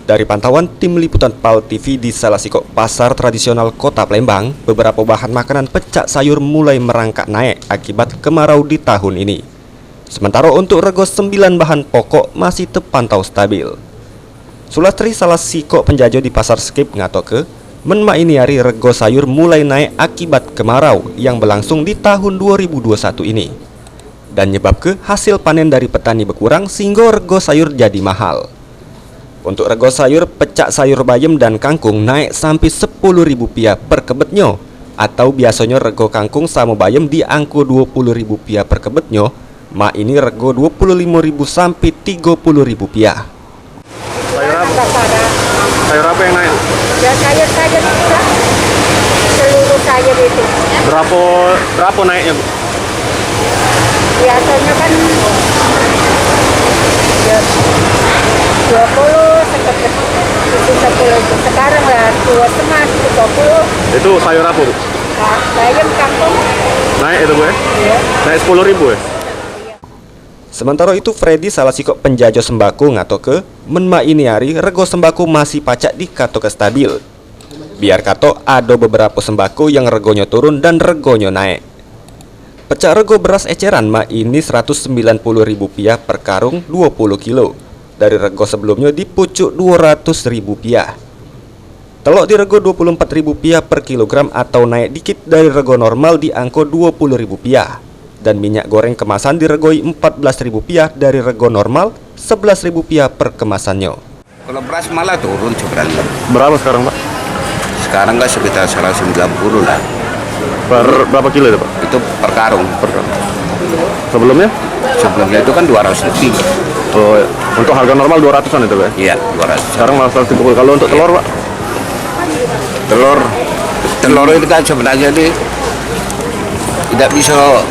Dari pantauan tim liputan PAL TV di Salasiko, pasar tradisional kota Palembang, beberapa bahan makanan pecak sayur mulai merangkak naik akibat kemarau di tahun ini. Sementara untuk rego 9 bahan pokok masih terpantau stabil. Sulastri Salasiko penjajah di pasar Skip ngatoke, menma ini hari rego sayur mulai naik akibat kemarau yang berlangsung di tahun 2021 ini. Dan nyebab hasil panen dari petani berkurang sehingga rego sayur jadi mahal. Untuk rego sayur, pecak sayur bayam dan kangkung naik sampai Rp10.000 per kebetnya. Atau biasanya rego kangkung sama bayam di angka Rp20.000 per kebetnya, mak ini rego Rp25.000 sampai Rp30.000. Sayur apa yang naik? Ya sayur saja juga. Seluruh sayur itu. Berapa naiknya, Bu? Biasanya kan ya 20 sampai 10. Sekarang lah 2,5 30. Itu sayur apa, Bu? Bayam kangkung. Naik itu, Bu ya? Iya. Naik Rp10.000 ya? Sementara itu, Freddy Salasiko penjajah sembako ngatoke, menma ini hari rego sembako masih pacak di katoke stabil. Biar kato ada beberapa sembako yang regonya turun dan regonya naik. Pecak rego beras eceran mak ini Rp190.000 per karung 20 kilo. Dari rego sebelumnya di pucuk Rp200.000. Telok di rego Rp24.000 per kilogram atau naik dikit dari rego normal di angka Rp20.000. Dan minyak goreng kemasan diregoi Rp14.000 dari rego normal Rp11.000 per kemasannya. Kalau beras malah turun sebenarnya. Berapa sekarang, Pak? Sekarang nggak sekitar 190 lah. Berapa kilo itu, Pak? Itu per karung. Sebelumnya? Sebelumnya itu kan 200 lebih. Oh, untuk harga normal 200-an itu, Pak? Iya, 200. Sekarang malah 170. Kalau untuk telur, Pak? Telur itu kan sebenarnya tidak bisa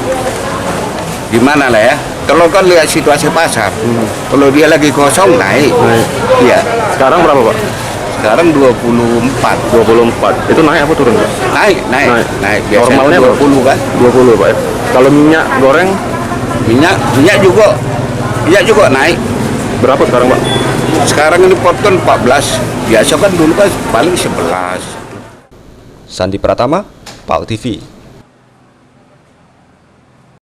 gimana lah ya. Telur kan lihat situasi pasar. Kalau dia lagi kosong naik. Iya. Sekarang berapa, Pak? Sekarang 24. 24. Itu naik apa turun, Pak? Naik. Biasanya Normalnya 20 kan. 20, Pak ya? Kalau minyak goreng? Minyak juga naik. Berapa sekarang, Pak? Sekarang ini potton 14. Biasa kan dulu kan paling 11. Sandi Pratama, PAL TV.